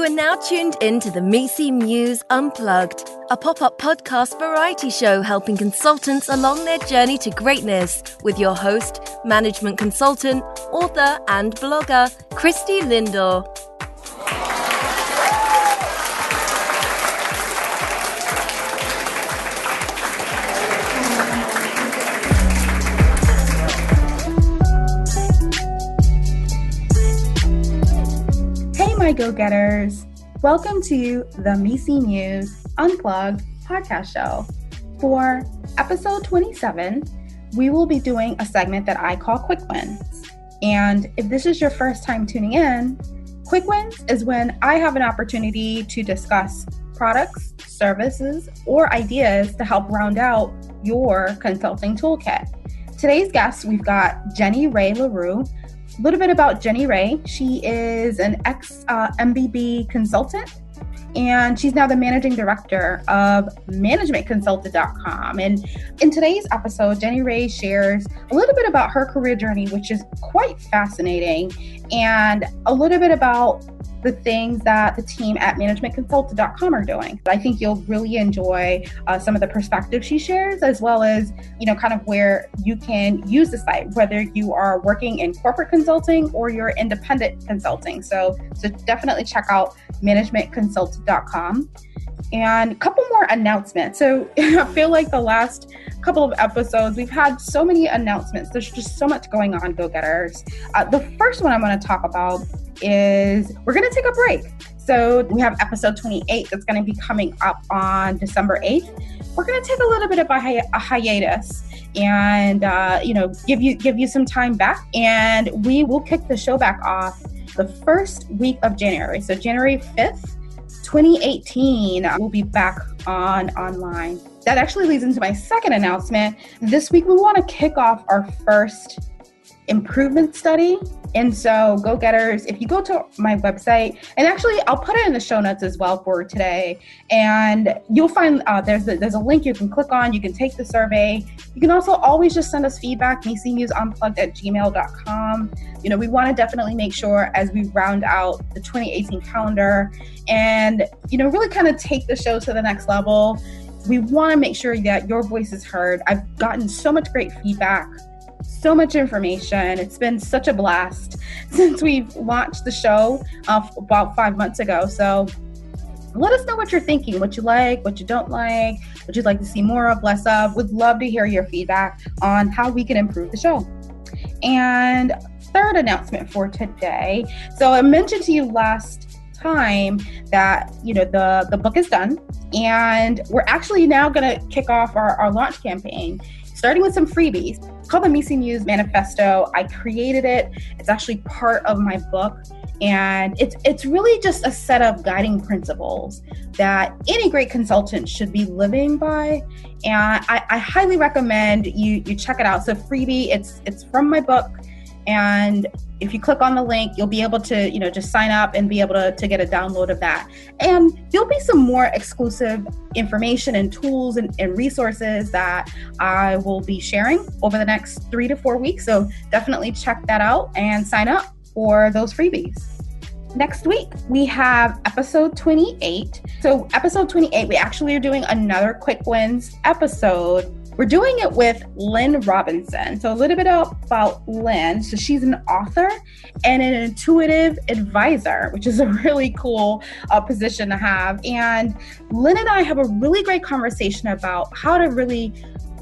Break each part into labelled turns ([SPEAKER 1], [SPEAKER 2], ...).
[SPEAKER 1] are now tuned into the Misi Muse Unplugged, a pop-up podcast variety show helping consultants along their journey to greatness with your host, management consultant, author and blogger, Christy Lindor.
[SPEAKER 2] Hi, go-getters. Welcome to the Misi Muse Unplugged podcast show. For episode 27, we will be doing a segment that I call Quick Wins. And if this is your first time tuning in, Quick Wins is when I have an opportunity to discuss products, services, or ideas to help round out your consulting toolkit. Today's guest, we've got Jenny Rae LaRue. A little bit about Jenny Rae. She is an ex-MBB consultant, and she's now the managing director of managementconsultant.com. And in today's episode, Jenny Rae shares a little bit about her career journey, which is quite fascinating, and a little bit about the things that the team at managementconsultant.com are doing. I think you'll really enjoy some of the perspective she shares, as well as, kind of where you can use the site, whether you are working in corporate consulting or you're independent consulting. So definitely check out managementconsultant.com. And a couple more announcements. So I feel like the last couple of episodes, we've had so many announcements. There's just so much going on, go-getters. The first one I want to talk about is we're going to take a break. So we have episode 28 that's going to be coming up on December 8th. We're going to take a little bit of a hiatus and, give you some time back. And we will kick the show back off the first week of January. So January 5th, 2018, we'll be back online. That actually leads into my second announcement. This week, we want to kick off our first improvement study. And so, go-getters, if you go to my website, and actually I'll put it in the show notes as well for today, and you'll find there's a link you can click on. You can take the survey. You can also always just send us feedback, misimuseunplugged@gmail.com. We want to definitely make sure as we round out the 2018 calendar and, really kind of take the show to the next level. We want to make sure that your voice is heard. I've gotten so much great feedback, so much information. It's been such a blast since we've launched the show about 5 months ago. So let us know what you're thinking, what you like, what you don't like, what you'd like to see more of, less of. Would love to hear your feedback on how we can improve the show. And third announcement for today. So I mentioned to you last time that the book is done, and we're actually now going to kick off our launch campaign, starting with some freebies. It's called the Misi Muse Manifesto. I created it. It's actually part of my book, and it's really just a set of guiding principles that any great consultant should be living by. And I highly recommend you check it out. So freebie, it's from my book. And if you click on the link, you'll be able to, just sign up and be able to get a download of that. And there'll be some more exclusive information and tools and resources that I will be sharing over the next 3 to 4 weeks. So definitely check that out and sign up for those freebies. Next week, we have episode 28. So episode 28, we actually are doing another Quick Wins episode. We're doing it with Lynn Robinson. So a little bit about Lynn. So she's an author and an intuitive advisor, which is a really cool position to have. And Lynn and I have a really great conversation about how to really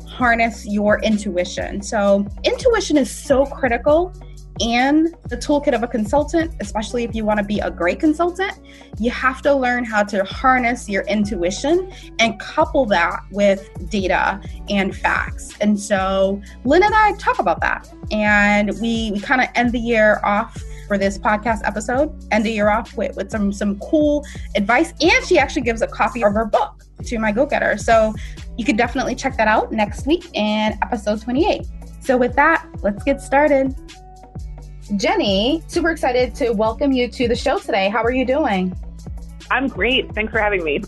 [SPEAKER 2] harness your intuition. So intuition is so critical in the toolkit of a consultant, especially if you want to be a great consultant. You have to learn how to harness your intuition and couple that with data and facts. And so Lynn and I talk about that. And we kind of end the year off for this podcast episode, end the year off with some cool advice. And she actually gives a copy of her book to my go-getter. So you could definitely check that out next week in episode 28. So with that, let's get started. Jenny, super excited to welcome you to the show today. How are you doing?
[SPEAKER 3] I'm great. Thanks for having me.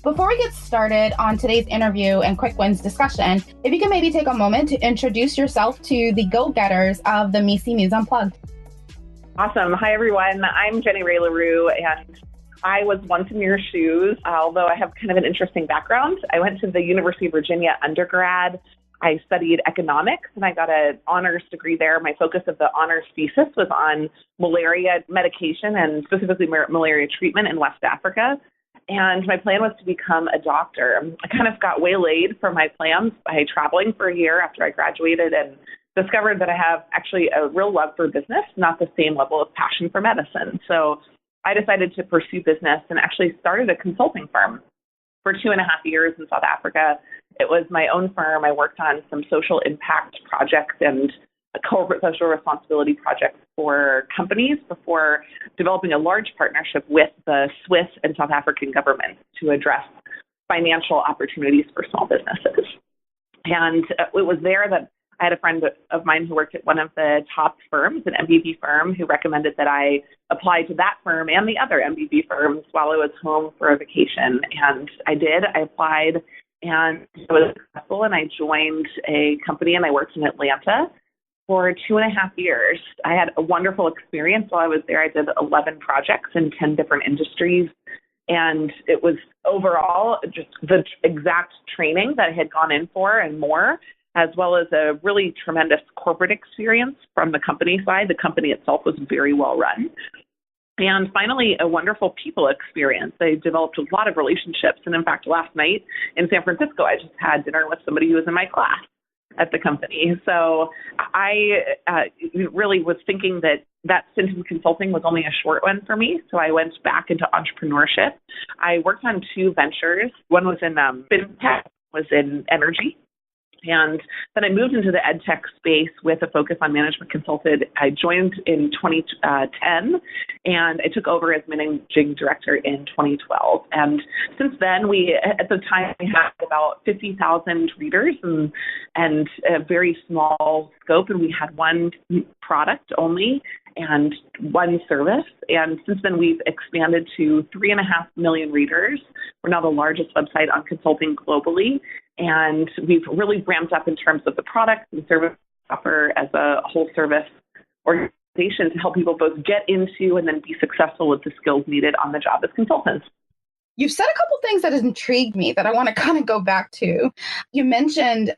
[SPEAKER 2] Before we get started on today's interview and Quick Wins discussion, if you can maybe take a moment to introduce yourself to the go-getters of the Misi Muse Unplugged.
[SPEAKER 3] Awesome. Hi, everyone. I'm Jenny Rae LaRue, and I was once in your shoes, although I have kind of an interesting background. I went to the University of Virginia undergrad. I studied economics and I got an honors degree there. My focus of the honors thesis was on malaria medication and specifically malaria treatment in West Africa. And my plan was to become a doctor. I kind of got waylaid from my plans by traveling for a year after I graduated and discovered that I have actually a real love for business, not the same level of passion for medicine. So I decided to pursue business and actually started a consulting firm for 2.5 years in South Africa. It was my own firm. I worked on some social impact projects and corporate social responsibility projects for companies before developing a large partnership with the Swiss and South African governments to address financial opportunities for small businesses. And it was there that I had a friend of mine who worked at one of the top firms, an MBB firm, who recommended that I apply to that firm and the other MBB firms while I was home for a vacation. And I did. I applied and it was successful. And I joined a company and I worked in Atlanta for 2.5 years. I had a wonderful experience while I was there. I did 11 projects in 10 different industries. And it was overall just the exact training that I had gone in for and more, as well as a really tremendous corporate experience from the company side. The company itself was very well run. And finally, a wonderful people experience. I developed a lot of relationships. And in fact, last night in San Francisco, I just had dinner with somebody who was in my class at the company. So I really was thinking that stint in consulting was only a short one for me. So I went back into entrepreneurship. I worked on 2 ventures. One was in fintech, was in energy. And then I moved into the ed tech space with a focus on management consulted. I joined in 2010, and I took over as managing director in 2012. And since then, at the time, we had about 50,000 readers and a very small scope, and we had one product only and one service. And since then, we've expanded to 3.5 million readers. We're now the largest website on consulting globally. And we've really ramped up in terms of the products and service offer as a whole service organization to help people both get into and then be successful with the skills needed on the job as consultants.
[SPEAKER 2] You've said a couple things that has intrigued me that I want to kind of go back to. You mentioned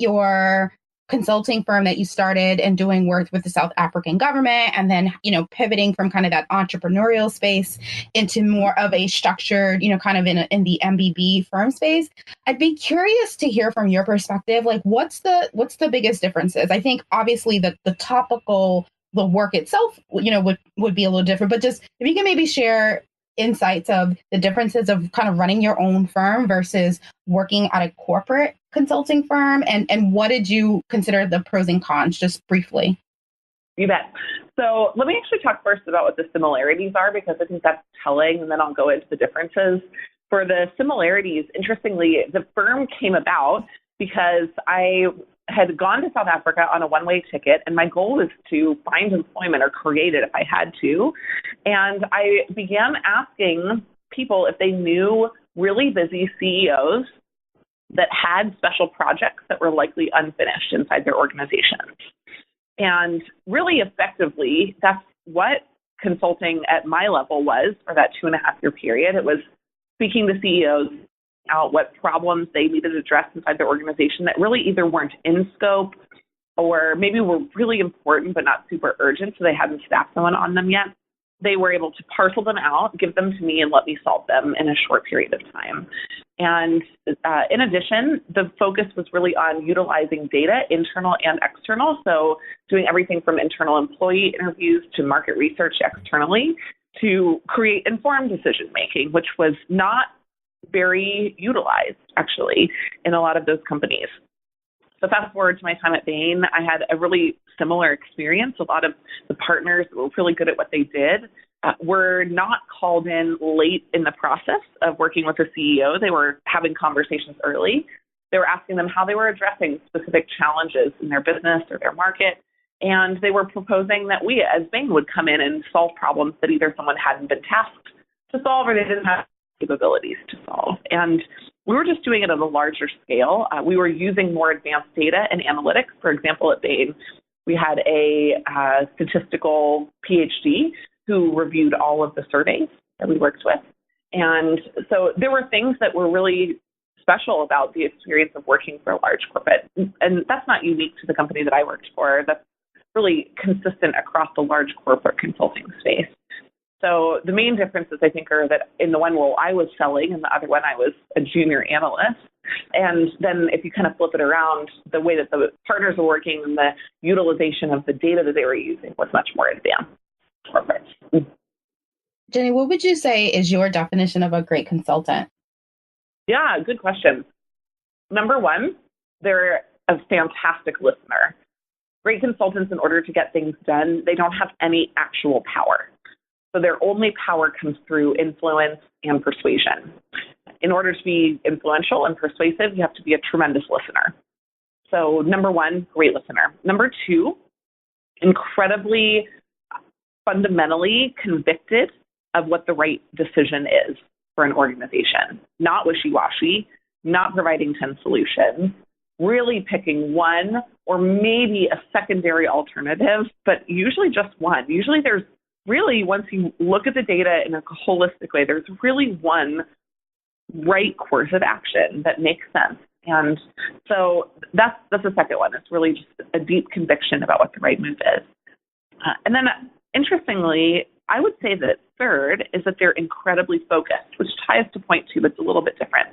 [SPEAKER 2] your consulting firm that you started and doing work with the South African government, and then, pivoting from kind of that entrepreneurial space into more of a structured, kind of in the MBB firm space. I'd be curious to hear from your perspective, like what's the biggest differences? I think obviously the work itself, would be a little different, but just if you can maybe share insights of the differences of kind of running your own firm versus working at a corporate consulting firm, and what did you consider the pros and cons, just briefly?
[SPEAKER 3] You bet. So let me actually talk first about what the similarities are, because I think that's telling, and then I'll go into the differences. For the similarities, interestingly, the firm came about because I had gone to South Africa on a one-way ticket, and my goal was to find employment or create it if I had to. And I began asking people if they knew really busy CEOs that had special projects that were likely unfinished inside their organizations. And really effectively, that's what consulting at my level was for that 2.5-year period. It was speaking to CEOs out what problems they needed addressed inside their organization that really either weren't in scope or maybe were really important but not super urgent, so they hadn't staffed someone on them yet. They were able to parcel them out, give them to me, and let me solve them in a short period of time. And in addition, the focus was really on utilizing data, internal and external, so doing everything from internal employee interviews to market research externally to create informed decision-making, which was not very utilized, actually, in a lot of those companies. So fast forward to my time at Bain, I had a really similar experience. A lot of the partners were really good at what they did. Were not called in late in the process of working with the CEO. They were having conversations early. They were asking them how they were addressing specific challenges in their business or their market. And they were proposing that we, as Bain, would come in and solve problems that either someone hadn't been tasked to solve or they didn't have capabilities to solve. And we were just doing it at a larger scale. We were using more advanced data and analytics. For example, at Bain, we had a statistical PhD who reviewed all of the surveys that we worked with. And so there were things that were really special about the experience of working for a large corporate. And that's not unique to the company that I worked for. That's really consistent across the large corporate consulting space. So the main differences, I think, are that in the one role I was selling, and the other one I was a junior analyst. And then if you kind of flip it around, the way that the partners were working and the utilization of the data that they were using was much more advanced corporate.
[SPEAKER 2] Jenny, what would you say is your definition of a great consultant?
[SPEAKER 3] Yeah, good question. Number one, they're a fantastic listener. Great consultants, in order to get things done, they don't have any actual power. So their only power comes through influence and persuasion. In order to be influential and persuasive, you have to be a tremendous listener. So number one, great listener. Number two, incredibly fundamentally convicted of what the right decision is for an organization. Not wishy-washy, not providing 10 solutions, really picking one or maybe a secondary alternative, but usually just one. Usually there's really, once you look at the data in a holistic way, there's really one right course of action that makes sense. And so that's the second one. It's really just a deep conviction about what the right move is. And then interestingly, I would say that third is that they're incredibly focused, which ties to point two, but it's a little bit different.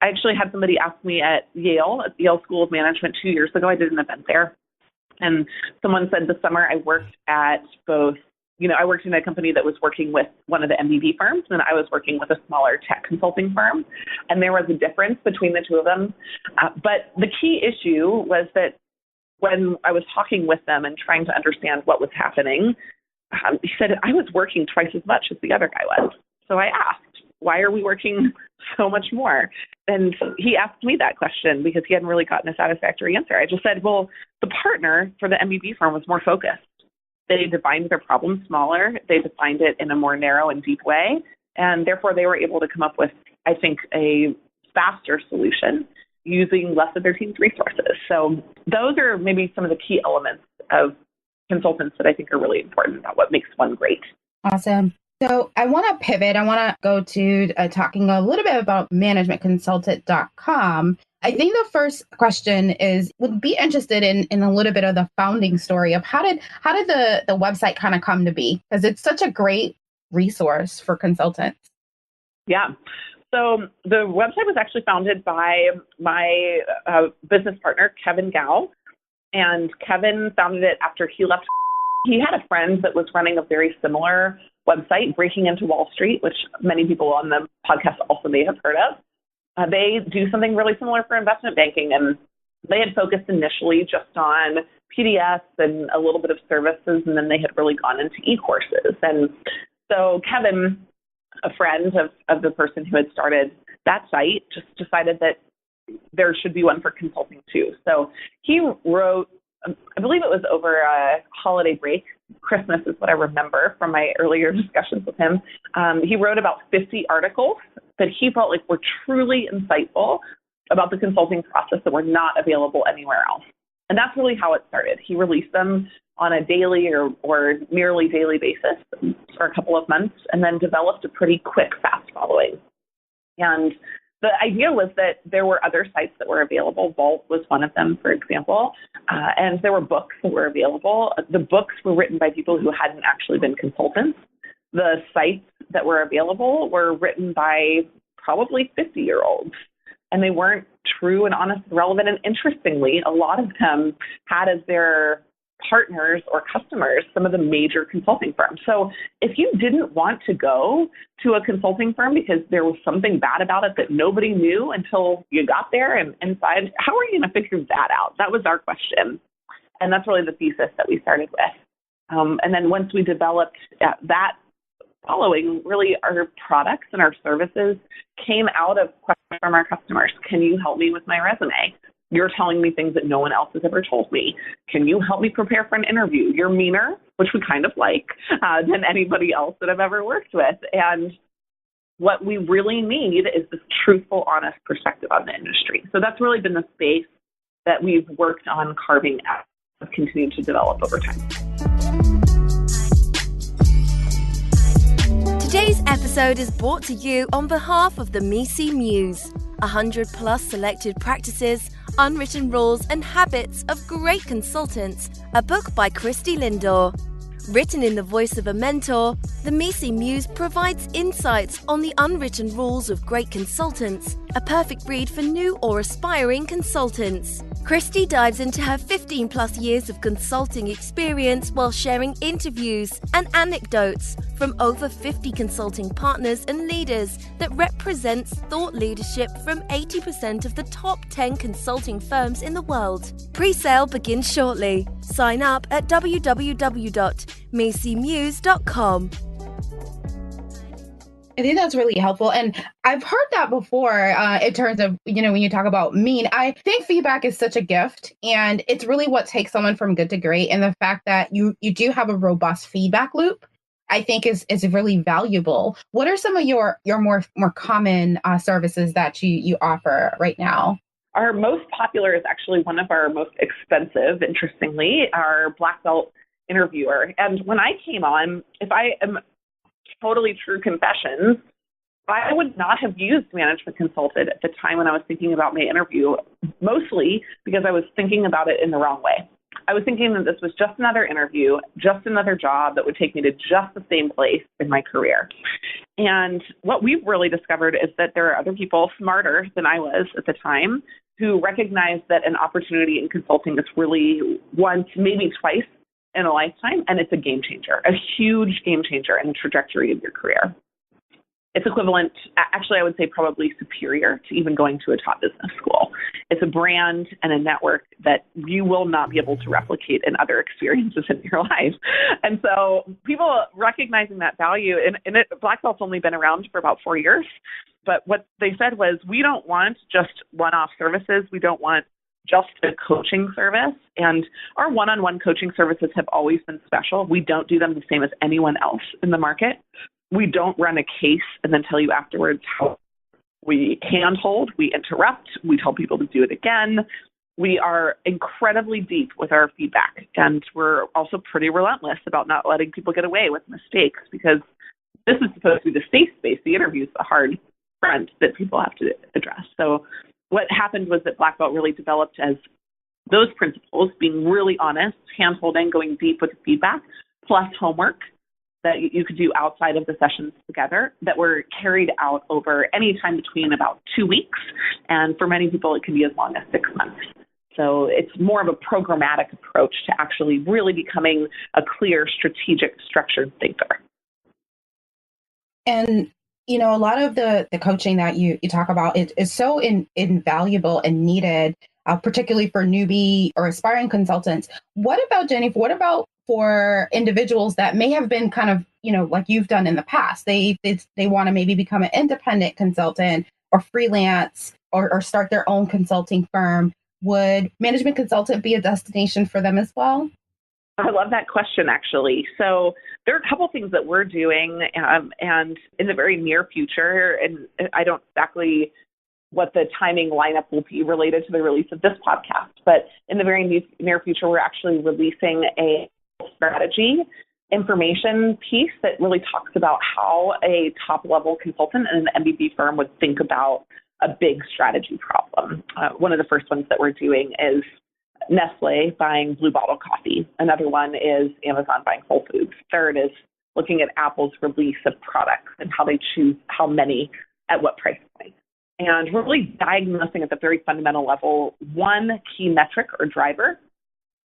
[SPEAKER 3] I actually had somebody ask me at the Yale School of Management 2 years ago. I did an event there. And someone said this summer I worked at both, I worked in a company that was working with one of the MBB firms, and I was working with a smaller tech consulting firm. And there was a difference between the two of them. But the key issue was that when I was talking with them and trying to understand what was happening, he said, I was working twice as much as the other guy was. So I asked, why are we working so much more? And he asked me that question because he hadn't really gotten a satisfactory answer. I just said, well, the partner for the MBB firm was more focused. They defined their problem smaller. They defined it in a more narrow and deep way. And therefore, they were able to come up with, I think, a faster solution using less of their team's resources. So those are maybe some of the key elements of consultants that I think are really important about what makes one great.
[SPEAKER 2] Awesome. So I want to pivot. I want to go to talking a little bit about managementconsultant.com. I think the first question is, would be interested in a little bit of the founding story of how did the website kind of come to be? Because it's such a great resource for consultants.
[SPEAKER 3] Yeah. So the website was actually founded by my business partner, Kevin Gao. And Kevin founded it after he left. He had a friend that was running a very similar website, Breaking into Wall Street, which many people on the podcast also may have heard of. They do something really similar for investment banking, and they had focused initially just on PDFs and a little bit of services, and then they had really gone into e-courses. And so Kevin, a friend of the person who had started that site, just decided that there should be one for consulting too. So he wrote, I believe it was over a holiday break, Christmas is what I remember from my earlier discussions with him. He wrote about 50 articles that he felt like were truly insightful about the consulting process that were not available anywhere else. And that's really how it started. He released them on a daily or nearly daily basis for a couple of months, and then developed a pretty quick, fast following. And the idea was that there were other sites that were available. Vault was one of them, for example, and there were books that were available. The books were written by people who hadn't actually been consultants. The sites that were available were written by probably 50-year-olds, and they weren't true and honest and relevant. And interestingly, a lot of them had as their partners or customers some of the major consulting firms. So if you didn't want to go to a consulting firm because there was something bad about it that nobody knew until you got there and inside, how are you going to figure that out? That was our question. And that's really the thesis that we started with. And then once we developed that following, really our products and our services came out of questions from our customers. Can you help me with my resume? You're telling me things that no one else has ever told me. Can you help me prepare for an interview? You're meaner, which we kind of like, than anybody else that I've ever worked with. And what we really need is this truthful, honest perspective on the industry. So that's really been the space that we've worked on carving out and continued to develop over time.
[SPEAKER 1] Today's episode is brought to you on behalf of the Misi Muse, 100 plus selected practices, unwritten rules and habits of great consultants, a book by Christy Lindor. Written in the voice of a mentor, the Misi Muse provides insights on the unwritten rules of great consultants, a perfect read for new or aspiring consultants. Christy dives into her 15 plus years of consulting experience while sharing interviews and anecdotes from over 50 consulting partners and leaders that represents thought leadership from 80% of the top 10 consulting firms in the world. Pre-sale begins shortly. Sign up at www.misimuse.com.
[SPEAKER 2] I think that's really helpful. And I've heard that before in terms of, when you talk about mean, I think feedback is such a gift and it's really what takes someone from good to great. And the fact that you do have a robust feedback loop, I think is really valuable. What are some of your more common services that you offer right now?
[SPEAKER 3] Our most popular is actually one of our most expensive, interestingly, our Black Belt interviewer. And when I came on, if I am totally true confessions, I would not have used management consultant at the time when I was thinking about my interview, mostly because I was thinking about it in the wrong way. I was thinking that this was just another interview, just another job that would take me to just the same place in my career. And what we've really discovered is that there are other people smarter than I was at the time who recognize that an opportunity in consulting is really once, maybe twice in a lifetime, and it's a game changer, a huge game changer in the trajectory of your career. It's equivalent, actually, I would say probably superior to even going to a top business school. It's a brand and a network that you will not be able to replicate in other experiences in your life. And so people recognizing that value, and Black Belt's only been around for about 4 years, but what they said was, we don't want just one-off services. We don't want just a coaching service. And our one-on-one coaching services have always been special. We don't do them the same as anyone else in the market. We don't run a case and then tell you afterwards how we handhold, we interrupt, we tell people to do it again. We are incredibly deep with our feedback, and we're also pretty relentless about not letting people get away with mistakes, because this is supposed to be the safe space. The interview is the hard front that people have to address. So what happened was that Black Belt really developed as those principles, being really honest, hand-holding, going deep with the feedback, plus homework that you could do outside of the sessions together, that were carried out over any time between about 2 weeks. And for many people, it can be as long as 6 months. So it's more of a programmatic approach to actually really becoming a clear, strategic, structured thinker.
[SPEAKER 2] And a lot of the coaching that you talk about is so invaluable and needed, particularly for newbie or aspiring consultants. What about, Jenny, what about for individuals that may have been kind of, like you've done in the past? They want to maybe become an independent consultant or freelance or start their own consulting firm. Would management consultant be a destination for them as well?
[SPEAKER 3] I love that question, actually. So there are a couple things that we're doing, and in the very near future, and I don't exactly what the timing lineup will be related to the release of this podcast, but in the very near future, we're actually releasing a strategy information piece that really talks about how a top-level consultant in an MBB firm would think about a big strategy problem. One of the first ones that we're doing is Nestle buying Blue Bottle coffee. Another one is Amazon buying Whole Foods. Third is looking at Apple's release of products and how they choose how many at what price point. And we're really diagnosing at the very fundamental level one key metric or driver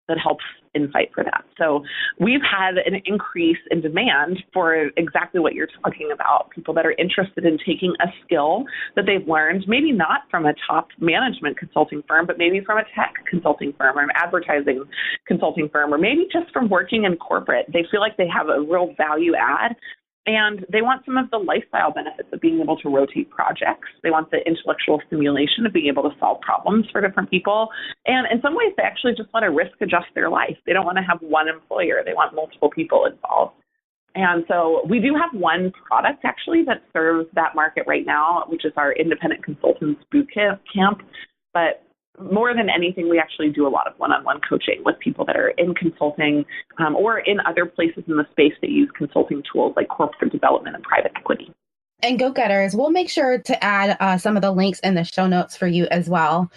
[SPEAKER 3] that helps insight for that. So we've had an increase in demand for exactly what you're talking about, people that are interested in taking a skill that they've learned, maybe not from a top management consulting firm, but maybe from a tech consulting firm or an advertising consulting firm, or maybe just from working in corporate. They feel like they have a real value add, and they want some of the lifestyle benefits of being able to rotate projects. They want the intellectual stimulation of being able to solve problems for different people. And in some ways, they actually just want to risk adjust their life. They don't want to have one employer. They want multiple people involved. And so we do have one product actually that serves that market right now, which is our independent consultants boot camp. But more than anything, we actually do a lot of one-on-one coaching with people that are in consulting or in other places in the space that use consulting tools like corporate development and private equity.
[SPEAKER 2] And go-getters, we'll make sure to add some of the links in the show notes for you as well.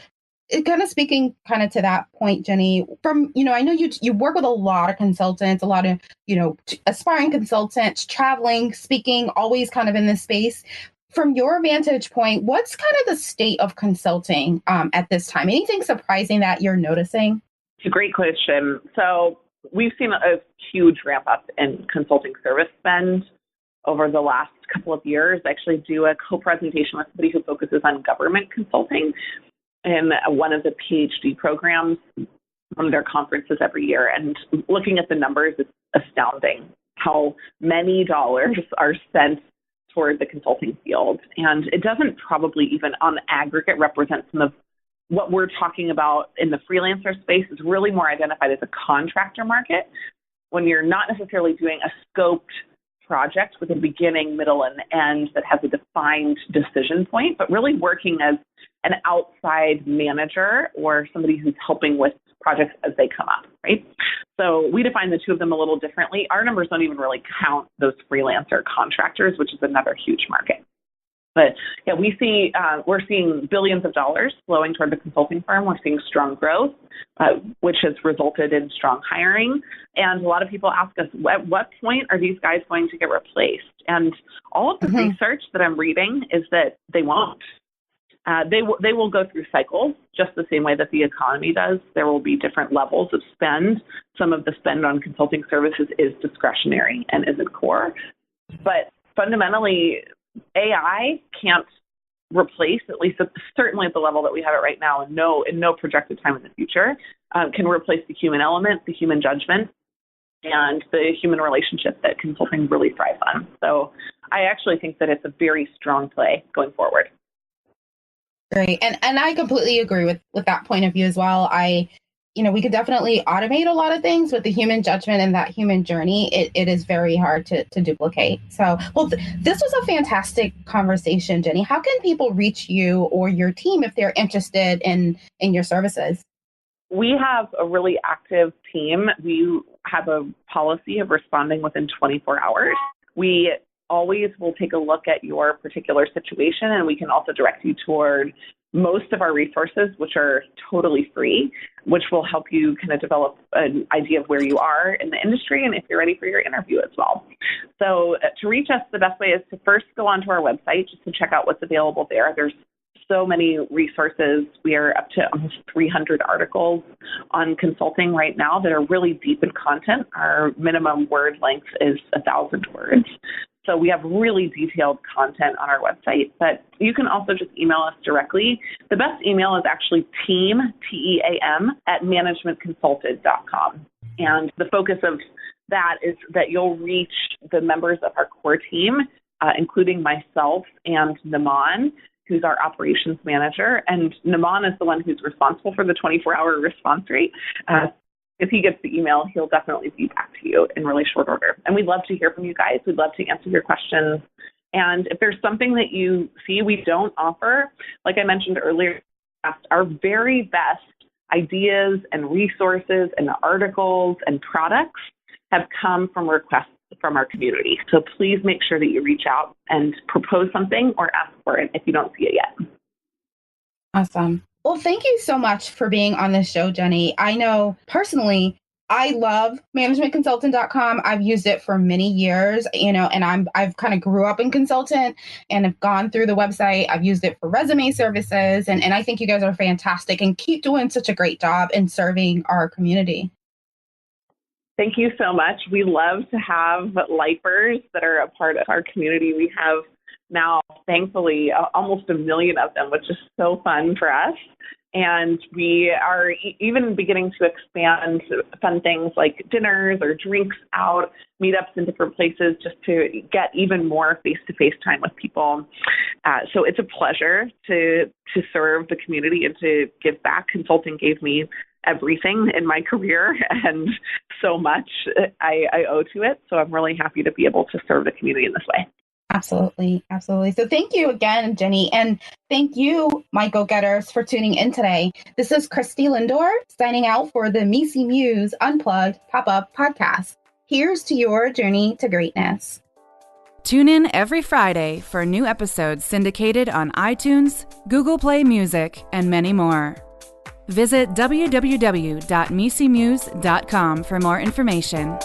[SPEAKER 2] Kind of speaking kind of to that point, Jenny, from, I know you work with a lot of consultants, a lot of, aspiring consultants, traveling, speaking, always kind of in this space. From your vantage point, what's kind of the state of consulting at this time? Anything surprising that you're noticing?
[SPEAKER 3] It's a great question. So we've seen a huge ramp up in consulting service spend over the last couple of years. I actually do a co-presentation with somebody who focuses on government consulting in one of the PhD programs, one of their conferences every year. And looking at the numbers, it's astounding how many dollars are spent toward the consulting field. And it doesn't probably even on aggregate represent some of what we're talking about in the freelancer space. Is really more identified as a contractor market when you're not necessarily doing a scoped project with a beginning, middle, and end that has a defined decision point, but really working as an outside manager or somebody who's helping with projects as they come up, right? So we define the two of them a little differently. Our numbers don't even really count those freelancer contractors, which is another huge market. But yeah, we're seeing billions of dollars flowing toward the consulting firm. We're seeing strong growth, which has resulted in strong hiring. And a lot of people ask us, at what point are these guys going to get replaced? And all of the research that I'm reading is that they won't. They will go through cycles just the same way that the economy does. There will be different levels of spend. Some of the spend on consulting services is discretionary and isn't core. But fundamentally, AI can't replace, at least certainly at the level that we have it right now, and in no projected time in the future, can replace the human element, the human judgment, and the human relationship that consulting really thrives on. So I actually think that it's a very strong play going forward.
[SPEAKER 2] Great. And I completely agree with that point of view as well. We could definitely automate a lot of things, but the human judgment and that human journey, it is very hard to duplicate. So, this was a fantastic conversation, Jenny. How can people reach you or your team if they're interested in your services?
[SPEAKER 3] We have a really active team. We have a policy of responding within 24 hours. We always will take a look at your particular situation, and we can also direct you toward most of our resources, which are totally free, which will help you kind of develop an idea of where you are in the industry and if you're ready for your interview as well. So to reach us, the best way is to first go onto our website just to check out what's available there. There's so many resources. We are up to almost 300 articles on consulting right now that are really deep in content. Our minimum word length is 1,000 words. So we have really detailed content on our website, but you can also just email us directly. The best email is actually team, T-E-A-M, @managementconsulted.com. And the focus of that is that you'll reach the members of our core team, including myself and Naman, who's our operations manager. And Naman is the one who's responsible for the 24-hour response rate. If he gets the email, he'll definitely be back to you in really short order. And we'd love to hear from you guys. We'd love to answer your questions. And if there's something that you see we don't offer, like I mentioned earlier, our very best ideas and resources and articles and products have come from requests from our community. So please make sure that you reach out and propose something or ask for it if you don't see it yet.
[SPEAKER 2] Awesome. Well, thank you so much for being on this show, Jenny. I know personally, I love managementconsultant.com. I've used it for many years, and I've kind of grew up in consultant and have gone through the website. I've used it for resume services, and I think you guys are fantastic and keep doing such a great job in serving our community.
[SPEAKER 3] Thank you so much. We love to have lifers that are a part of our community. We have now, thankfully, almost 1 million of them, which is so fun for us. And we are even beginning to expand fun things like dinners or drinks out, meetups in different places, just to get even more face-to-face time with people. So it's a pleasure to serve the community and to give back. Consulting gave me everything in my career, and so much I owe to it. So I'm really happy to be able to serve the community in this way.
[SPEAKER 2] Absolutely. Absolutely. So thank you again, Jenny. And thank you, my go-getters, for tuning in today. This is Christy Lindor signing out for the Misi Muse Unplugged Pop-Up Podcast. Here's to your journey to greatness.
[SPEAKER 4] Tune in every Friday for new episodes syndicated on iTunes, Google Play Music, and many more. Visit www.misimuse.com for more information.